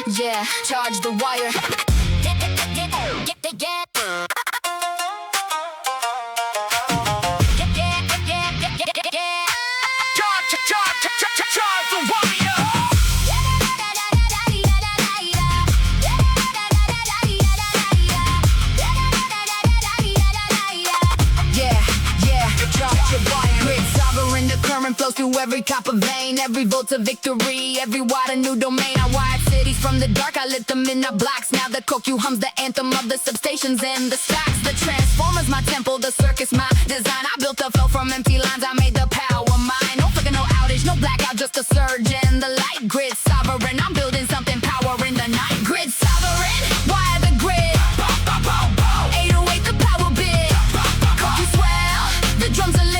Yeah, charge the wire. Charge the wire. The current flows through every copper vein, every volt of victory, every watt a new domain. I wired cities from the dark, I lit them in the blocks. Now the coque hums the anthem of the substations and the stacks. The transformers, my temple, the circus, my design. I built the flow from empty lines, I made the power mine. No flicker, no outage, no blackout, just a surge in the light. Grid sovereign, I'm building something power in the night. Grid sovereign, wire the grid. 808 the power bit. Coque swell, the drums are lit.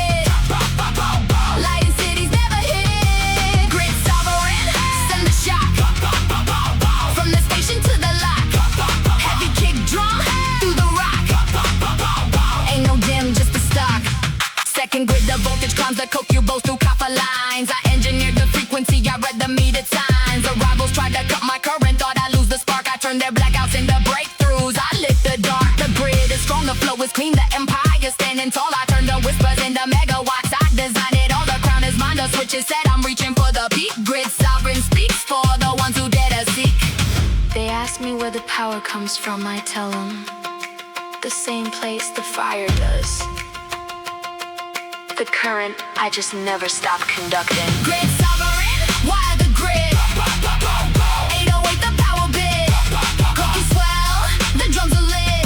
Grid, the voltage climbs the coque, you both through copper lines. I engineered the frequency, I read the metered signs. The rivals tried to cut my current, thought I'd lose the spark. I turned their blackouts into breakthroughs, I lit the dark. The grid is strong, the flow is clean, the empire standing tall. I turned the whispers into megawatts, I designed it all. The crown is mine, the switch is set, I'm reaching for the peak. Grid sovereign speaks for the ones who dare to seek. They ask me where the power comes from, I tell them the same place the fire does. The current, I just never stop conducting. Grid sovereign, wire the grid. 808 the power bit. Coque swell, the drums are lit.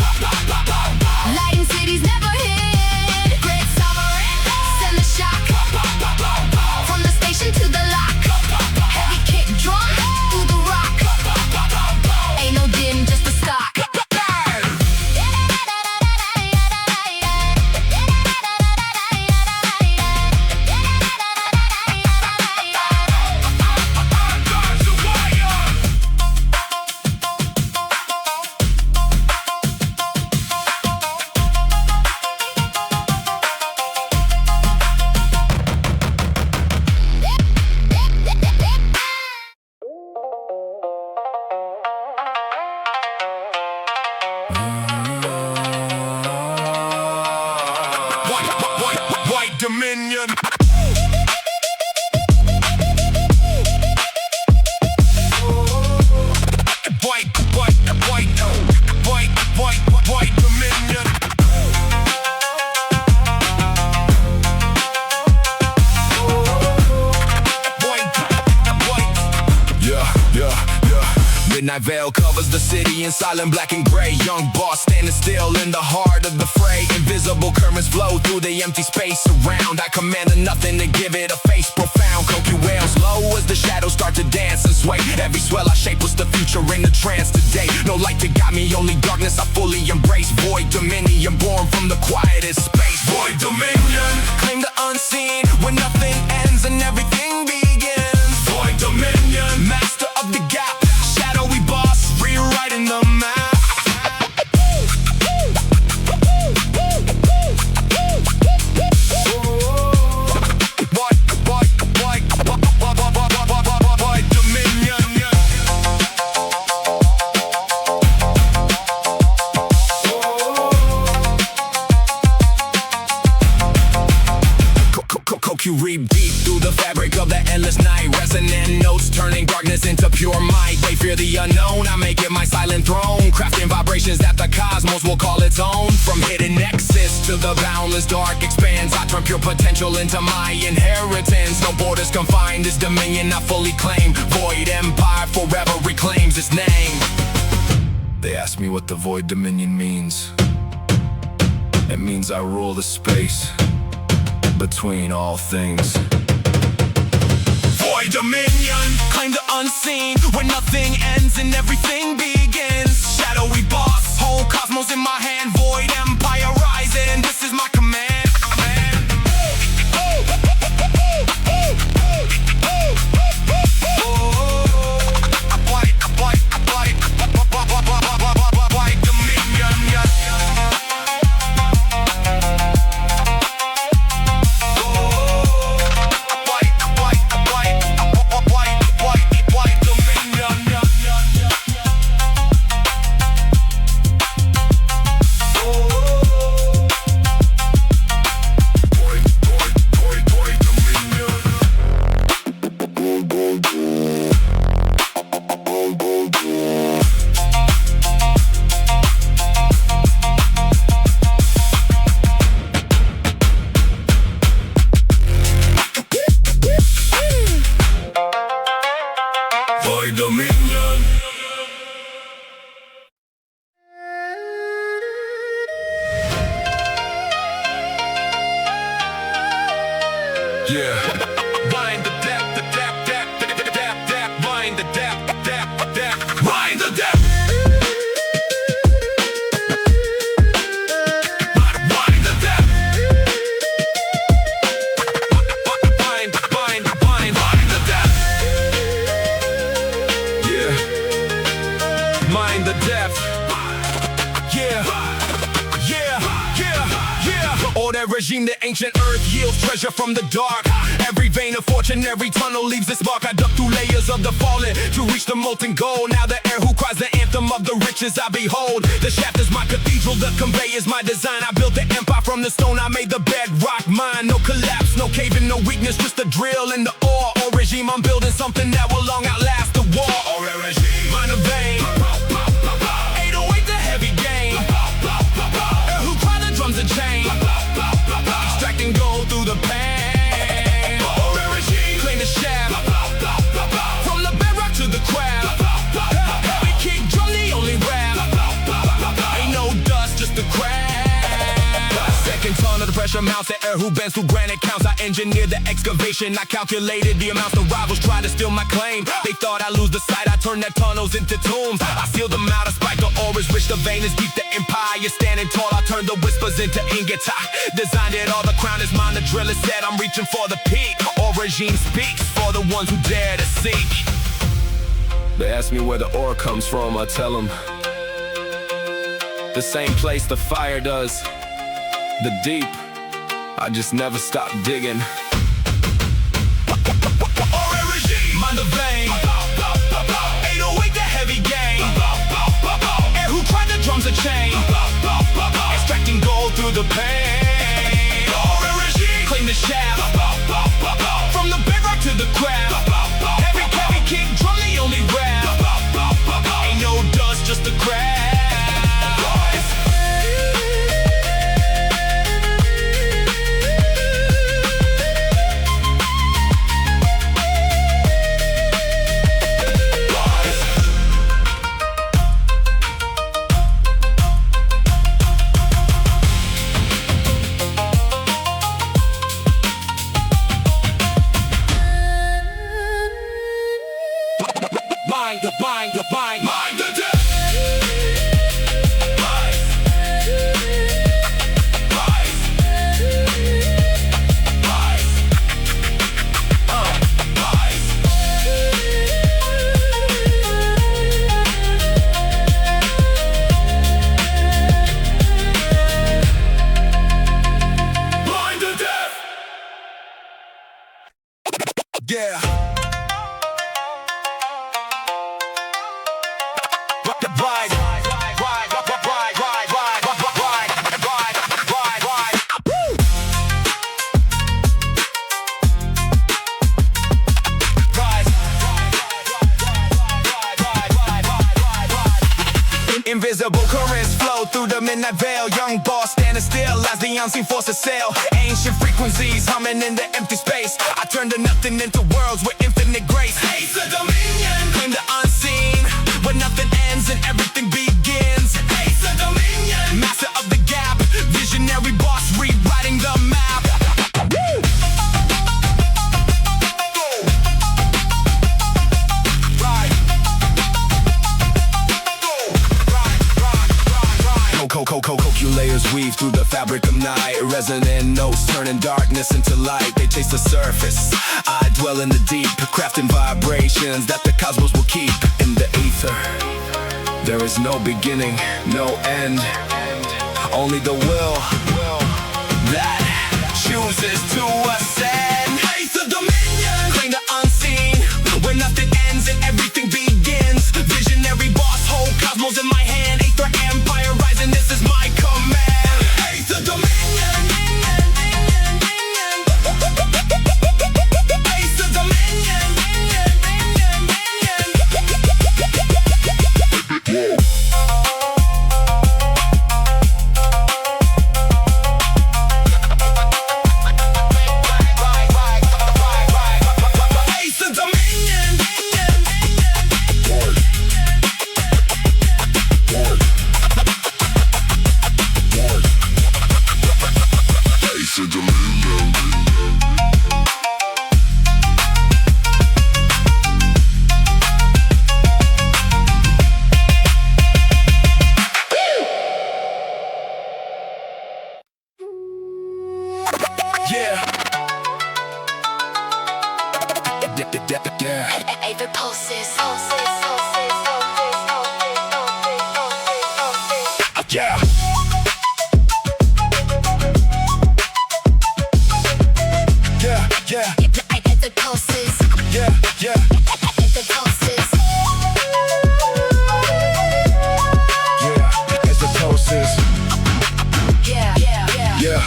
Lighting cities never hit. Grid sovereign, send the shock. From the station to the lock. Heavy kick drum through the rock. Ain't no dim, just a stock. White Dominion. White Dominion. Midnight veil covers the city in silent black and gray. Young boss standing still in the heart of the fray. Invisible currents flow through the empty space around. I commanded nothing to give it a face profound. Coque wails low as the shadows start to dance and sway. Every swell I shape was the future in the trance today. No light to guide me, only darkness I fully embrace. Void dominion, born from the quietest space. Void dominion, claim the unseen, when nothing ends and everything begins. Void dominion, master of the gap. Shadowy boss, rewriting the map. White Dominion. Coque reap deep through the fabric of the endless night. Resonant notes turning darkness into pure might. They fear the unknown, I make it my silent throne. Crafting vibrations that the cosmos will call its own. From hidden nexus to the boundless dark expanse, I turn pure potential into my inheritance. No borders confine this dominion I fully claim. Void empire forever reclaims its name. They ask me what the Void Dominion means. It means I rule the space between all things. Void Dominion, claim the unseen, where nothing ends and everything begins. Shadowy boss, whole cosmos in my hand. Void empire rising, this is my command. White Dominion, White Dominion. dominion. Yeah. Bind the depth, the depth, depth, depth, depth, depth. Bind the depth, depth, depth. Bind the depth. Bind the depth. Bind, bind, bind, bind the depth. Yeah. Mind the depth. Yeah. Yeah, yeah, yeah. All that regime, the ancient earth yields treasure from the dark. Every vein of fortune, every tunnel leaves its mark. I duck through layers of the fallen to reach the molten gold. Now the air who cries the anthem of the riches I behold. The shaft is my cathedral, the convey is my design. I built the empire from the stone, I made the bedrock mine. No collapse, no caving, no weakness, just a drill in the ore. Or regime, I'm building something that will long outlast the war. Or regime, mind the vein. 808 the heavy game. Air who cry the drums and chain. Extracting gold through the pain. Claim the shaft. From the bedrock to the craft. Heavy kick drum, the only rap. Ain't no dust, just the craft. Second ton of the pressure mounts. The air who bends through granite counts. I engineered the excavation. I calculated the amounts the rivals tried to steal my claim. They thought I'd lose the sight. I turned their tunnels into tombs. I sealed them out of spite. The ore is rich, the vein is deep. The empire standing tall. I turned the whispers into ingots. I designed it all. The crown is mine. The drill is set. I'm reaching for the peak. Or regime speaks for the ones who dare to seek. They ask me where the ore comes from. I tell them the same place the fire does. The deep. I just never stop digging. Or regime, mind the vein. 808 the heavy game. Air who cried the drums a chain. Extracting gold through the pain. Or regime, claim the shaft. From the bedrock to the craft. Heavy kick drum, the only rap. Ain't no dust, just the craft. Mind the depth. Yeah. Invisible currents flow through the midnight veil. Young boss standing still as the unseen forces sail. Ancient frequencies humming in the empty space. I turn the nothing into worlds with infinite grace. Haste the dominion, claim the unseen. Where nothing ends and everything begins. Haste the dominion, master of the gap. Visionary boss rewriting the map. Layers weave through the fabric of night. Resonant notes turning darkness into light. They chase the surface, I dwell in the deep. Crafting vibrations that the cosmos will keep. In the ether, there is no beginning, no end. Only the will that chooses to ascend. Haste the dominion, claim the unseen. Where nothing ends and everything begins. Visionary boss, whole cosmos in my hand. Aether empire rising, this is my command. Haste the dominion. Haste the dominion. Ether pulses. Yeah. Yeah, yeah, Ether pulses. yeah, yeah, Ether pulses. yeah. It's the pulses. Yeah. Yeah.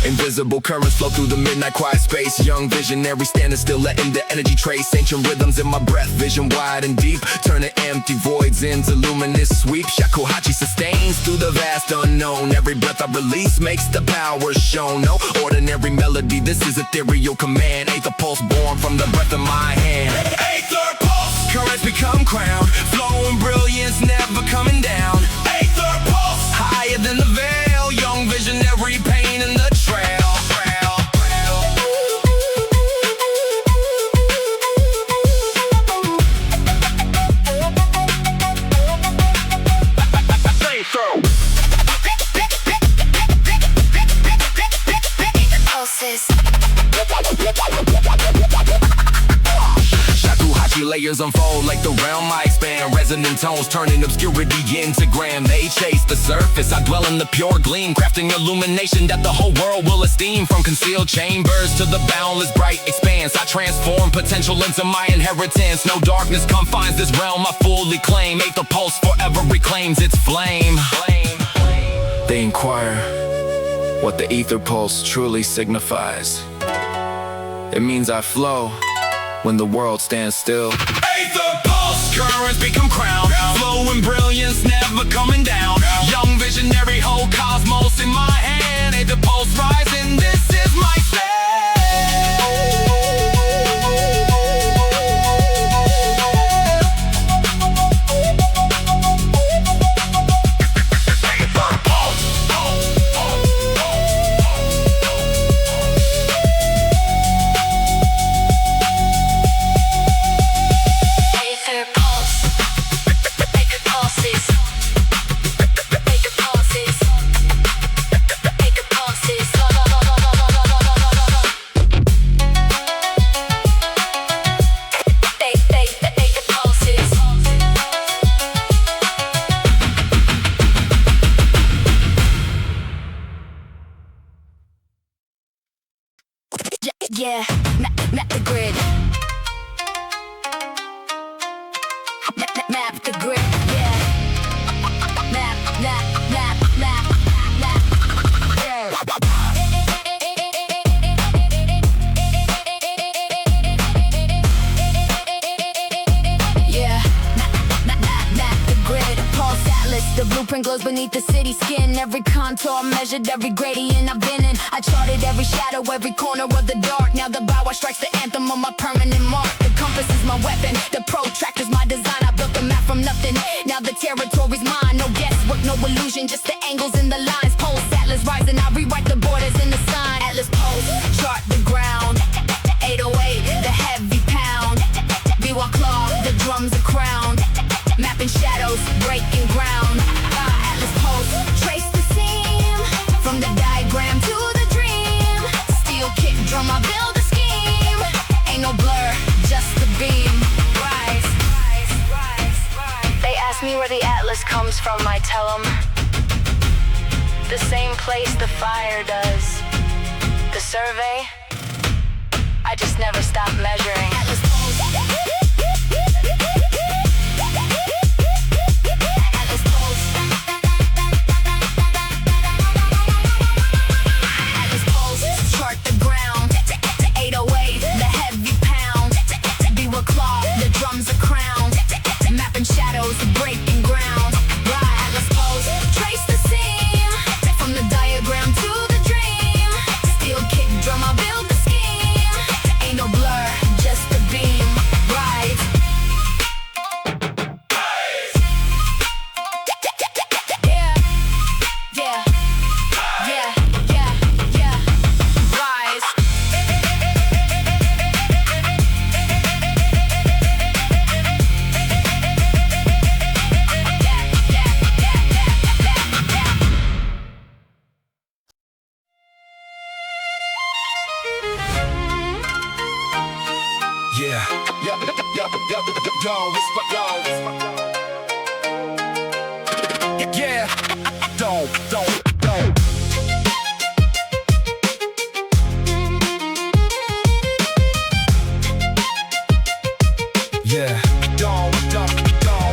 Invisible currents flow through the midnight quiet space. Young visionary standing still, letting the energy trace. Ancient rhythms in my breath, vision wide and deep, turning empty voids into luminous sweep. Shakuhachi sustains through the vast unknown. Every breath I release makes the power shown. No ordinary melody, this is ethereal command. Ether pulse born from the breath of my hand. Ether pulse, currents become crowned, flowing brilliance, never coming down. Ether pulse, higher than the veil. Young visionary, pain in the trail. Shakuhachi layers unfold like the realm I expand. Resonant tones turning obscurity into grand. They chase the surface, I dwell in the pure gleam, crafting illumination that the whole world will esteem. From concealed chambers to the boundless bright expanse, I transform potential into my inheritance. No darkness confines this realm I fully claim. Ether pulse forever reclaims its flame. They inquire what the ether pulse truly signifies. It means I flow when the world stands still. Ether pulse, currents become crowned, flowing brilliance, never coming down. Young visionary, whole cosmos in my hand. Ether pulse rising, this is my stand. Yeah, map the grid. Map the grid, yeah. Map, yeah. Yeah, map the grid. Pulse atlas, the blueprint glows beneath the city skin. Every contour measured, every gradient I've been in. I charted every shadow, every corner of the dark. Now the bow strikes the anthem of my permanent mark. The compass is my weapon, the protractor's my design. I built the map from nothing, now the territory's mine. No guesswork, no illusion, just the angles and the lines. Pulse atlas rising, I rewrite the borders in the sign. Atlas pulse, chart the ground. 808, the heavy pound. Biwa claw, the drums are crowned. Mapping shadows, breaking ground. Atlas pulse, trace the seam. From the diagram to the dream. Steel kick drum, I build a scheme. Ain't no blur, just the beam. Rise. They ask me where the atlas comes from, I tell them the same place the fire does. The survey, I just never stop measuring. Atlas pulse. Shadows breaking ground. Atlas pulse, trace the seam. From the diagram to the dream. Steel kick drum, I build the scheme. Ain't no blur, just the beam. Don't whisper, don't. Yeah, don't. Yeah,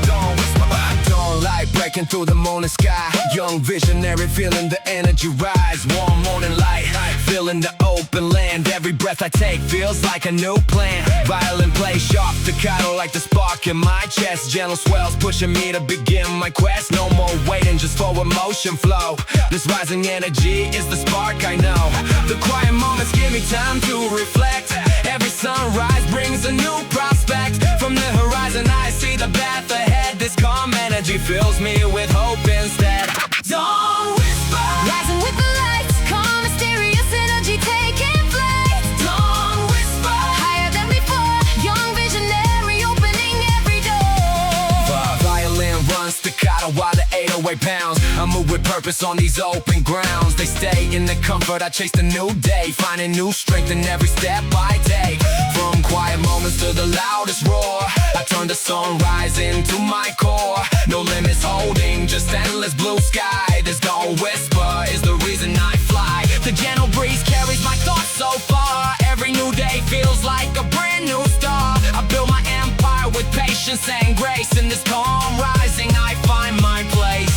don't whisper. Don't light breaking through the morning sky. Young visionary feeling the energy rise. Warm morning light, feeling the open land. Every breath I take feels like a new plan. Violin play sharp staccato like the spark in my chest. Gentle swells pushing me to begin my quest. No more waiting just for emotion flow. This rising energy is the spark I know. The quiet moments give me time to reflect. Every sunrise brings a new prospect. From the horizon I see the path ahead. This calm energy fills me with hope instead. Don't whisper, Rising with the lights, calm, mysterious energy taking flight. Don't whisper, higher than before, young visionary opening every door. violin runs staccato while the 808 pounds. I move with purpose on these open grounds. They stay in the comfort, I chase the new day. Finding new strength in every step I take. From quiet moments to the loudest roar, I turn the sunrise into my core. No limits holding, just endless blue sky. This don't whisper is the reason I fly. The gentle breeze carries my thoughts so far. Every new day feels like a brand new star. I build my empire with patience and grace. In this calm rising I find my place.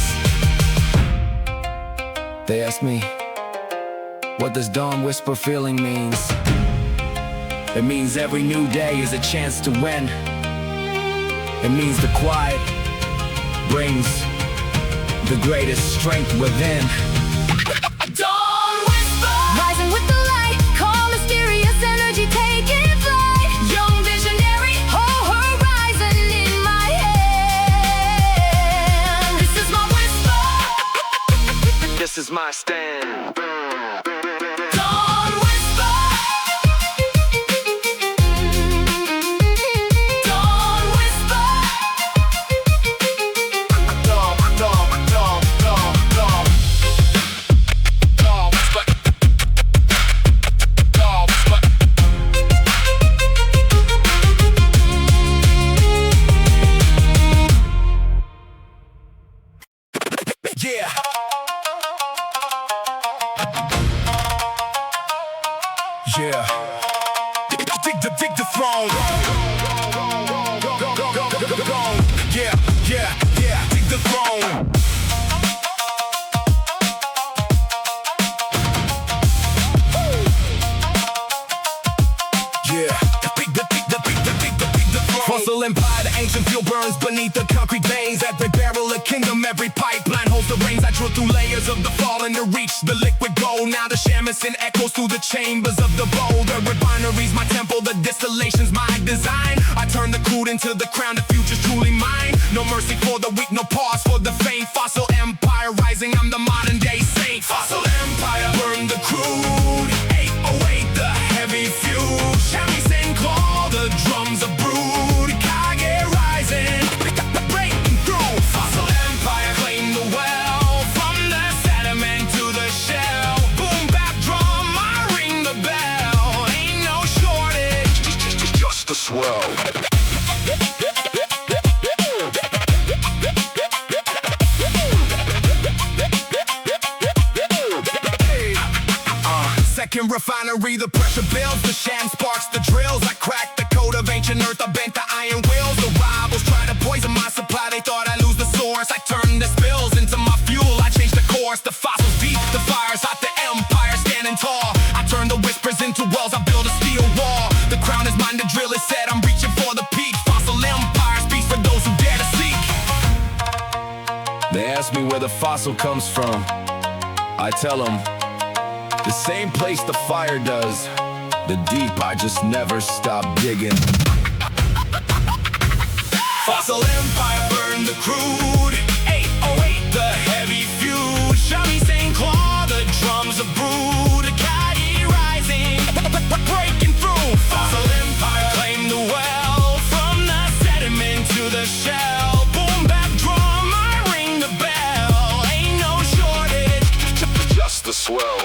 They ask me, what does dawn whisper feeling means? It means every new day is a chance to win. It means the quiet brings the greatest strength within. Don't whisper, rising with the light, calm, mysterious energy taking flight. Young visionary, whole horizon in my hand. This is my whisper. This is my stand. Don't whisper. Don't whisper. Yeah. Yeah. Dig the throne. Yeah. Dig the throne. Yeah. Fossil empire, the ancient fuel burns beneath the concrete veins. Every barrel a kingdom, every pipeline holds the reins. I drill through layers of the fallen to reach the liquid gold. Now the Shamisen echoes through the chambers of the bowl. The refineries, my temple, the distillations, my design. I turn the crude into the crown, the future's truly mine. No mercy for the weak, no pause for the faint. Fossil empire rising, I'm the modern day saint. Fossil empire, burn the crude. 808, the heavy fuel. Shamisen claw, the drums of brood. Breaking through, fossil empire, claim the well. From the sediment to the shell. Boom, bap, drum, I ring the bell. Ain't no shortage, just a swell. Second refinery, the pressure builds. The sham sparks the drills. I cracked the code of ancient earth, I bent the iron wheels. The rivals try to poison my supply, they thought I lose the source. I turned the spills into my fuel, I changed the course. The fossils deep, the fires hot, the empire standing tall. I turn the whispers into wells, I build a steel wall. The crown is mine, the drill is set, I'm reaching for the peak. Fossil empire speaks for those who dare to seek. They ask me where the fossil comes from. I tell them, the same place the fire does. The deep, I just never stop digging. Fossil empire, burn the crude. 808, the heavy fuel. Shamisen claw, the drums of brood. Akagi rising, breaking through. Fossil empire, claim the well. From the sediment to the shell. Boom, bap, drum, I ring the bell. Ain't no shortage, just the swell.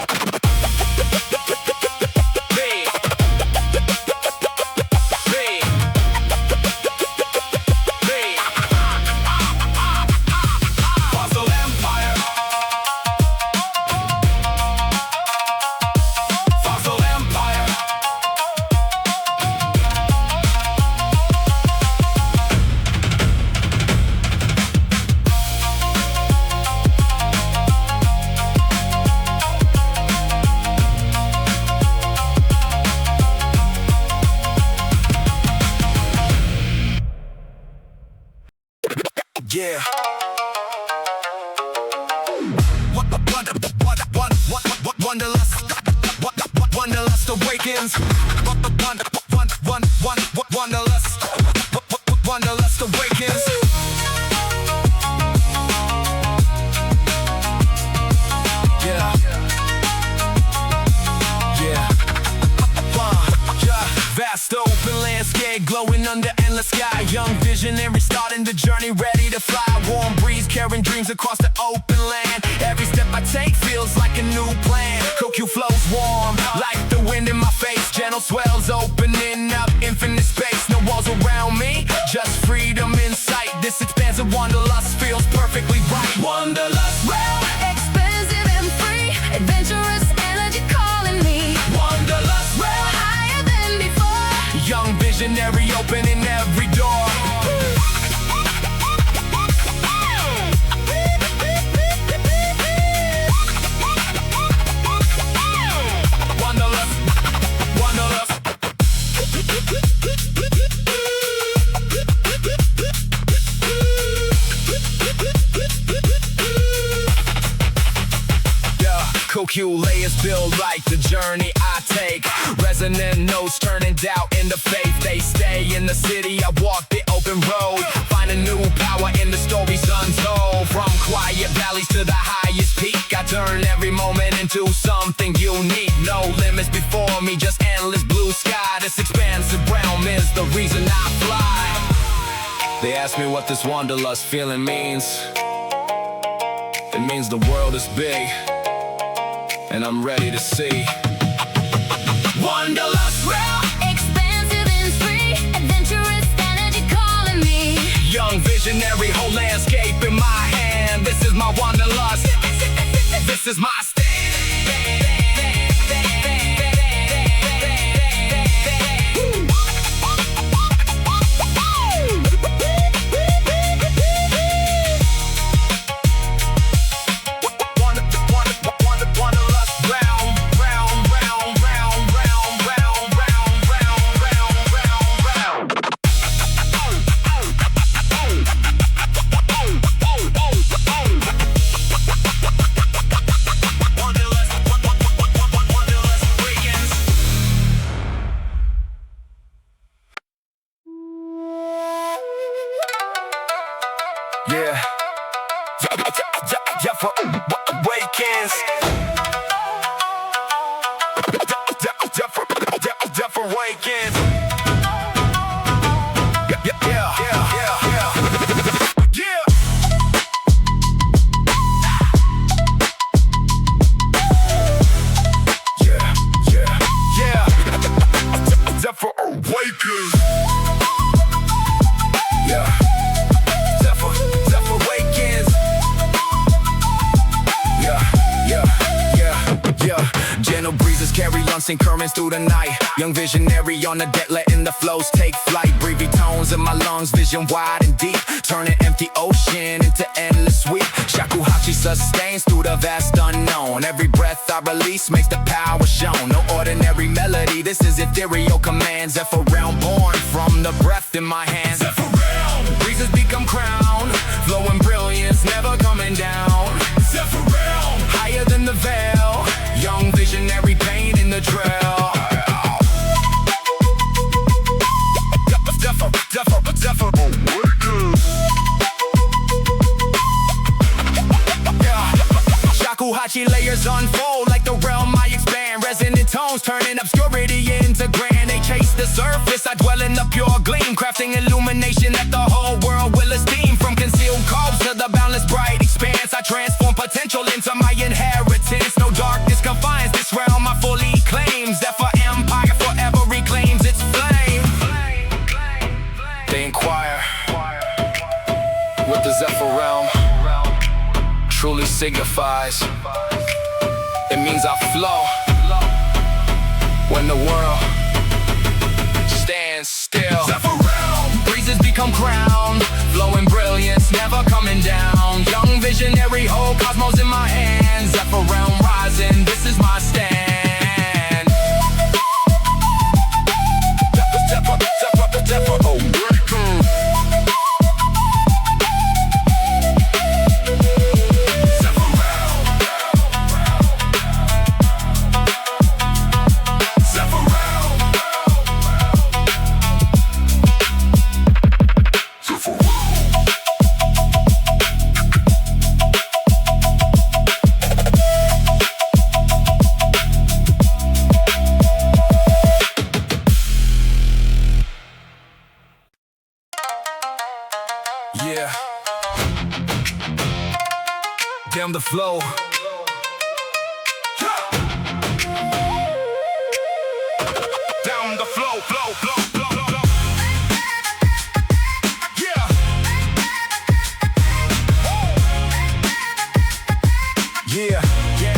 Yeah. Wanderlust awakens. Wanderlust awakens. Yeah. Yeah. Vast open landscape glowing under endless sky. Young visionary starting the journey, ready to fly. Warm breeze carrying dreams across the open land. Every step I take feels like a new plan. CoQ flows warm, like the wind in my face. Gentle swells opening up infinite space. No walls around me, just freedom in sight. This expansive wanderlust feels perfectly right. Wanderlust, Well, expensive and free, adventurous energy calling me. wanderlust, Well, higher than before. young visionary opening every door. Wanderlust, wanderlust. CoQ layers build like the journey I take. Resonant notes turning doubt into faith. They stay in the city, I walk the open road. Find a new power in the stories untold. From quiet valleys to the highest peak, I turn every moment into something unique. No limits before me, just endless blue sky. This expansive realm is the reason I fly. They ask me what this wanderlust feeling means. It means the world is big, and I'm ready to see. Wanderlust, Well, expansive and free, adventurous energy calling me. young visionary, whole landscape in my hand. This is my wanderlust. This is my stand. Yeah. Jeff awakens. Jeff awakens. Jeff awakens. Yeah. Jeff awakens. Yeah. Gentle breezes carry luncing currents through the night. Young visionary on the deck, letting the flows take flight. Breathy tones in my lungs, vision wide and deep, turning empty ocean into endless sweep. Shakuhachi sustains through the vast unknown. Every breath I release makes the power shown. No ordinary melody, this is ethereal commands. Zephyr realm born from the breath in my hands. Zephyr realm, breezes become crown, flowing brilliance, never coming down. Zephyr realm, higher than the veil, young visionary painting the trail. Zephyr awakens. Shakuhachi layers unfold like the realm I expand. Resonant tones turning obscurity into grand. They chase the surface, I dwell in the pure gleam, crafting illumination that the whole world will esteem. From concealed coves to the boundless bright expanse, I transform potential into my inheritance. No darkness confines this realm I fully claim. Zephyr empire forever reclaims its flame. They inquire what the Zephyr realm truly signifies. It means I flow when the world stands still. Zephyr realm, breezes become crown, flowing brilliance, never coming down. Young visionary, whole cosmos in my hands. Zephyr realm rising, this is my stand. Zephyr awakens. Yeah. Damn the flow. Down the flow, flow, flow, flow, flow. Yeah. Yeah, yeah,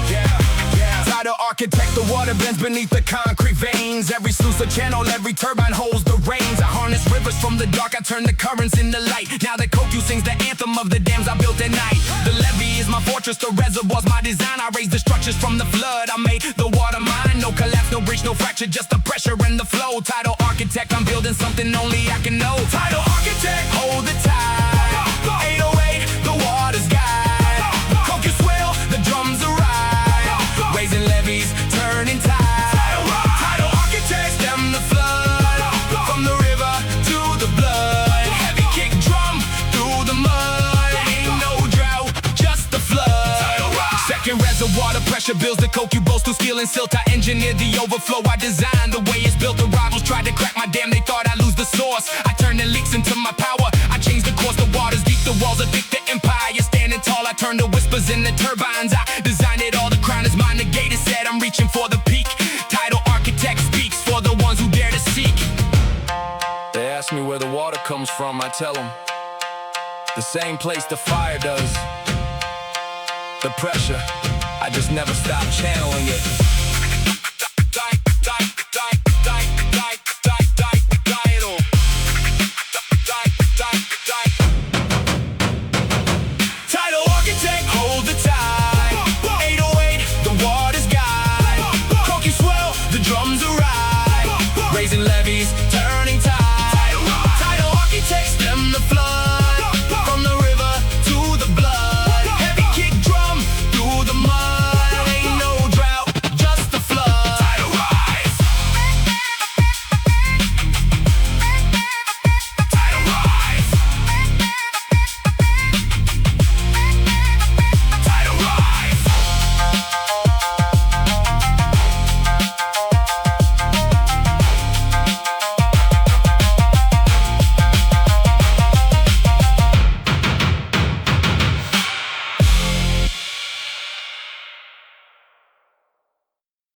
yeah, yeah. Title architect, the water bends beneath the concrete veins. Every sluice a channel, every turbine holds the reins. I harness rivers from the dark, I turn the currents into light. Now that Kokyu sings the anthem of the dams I built at night. The levee is my fortress, the reservoir's my design. I raise the structures from the flood, I made the water mine. No collapse, no breach, no fracture, just the pressure and the flow. Title architect, I'm building something only I can know. Title architect, hold the tide. 808, the water's guide. Kokyu swell, the drums arrive. Raising levees, turning tide. Title architect, stem the flood. From the river to the blood. Heavy kick drum through the mud. Ain't no drought, just the flood. Second reservoir, the pressure builds the Kokyu boast through steel and silt. I engineered the overflow, I designed the way it's built. The rivals tried to crack my dam, they thought I'd lose the source. I turned the leaks into my power, I changed the course. The water's deep, the walls are thick, the empire standing tall. I turned the whispers into turbines, I designed it all. The crown is mine, the gate is set, I'm reaching for the peak. Title architect speaks for the ones who dare to seek. They ask me where the water comes from, I tell them the same place the fire does. The pressure, I just never stop channeling it.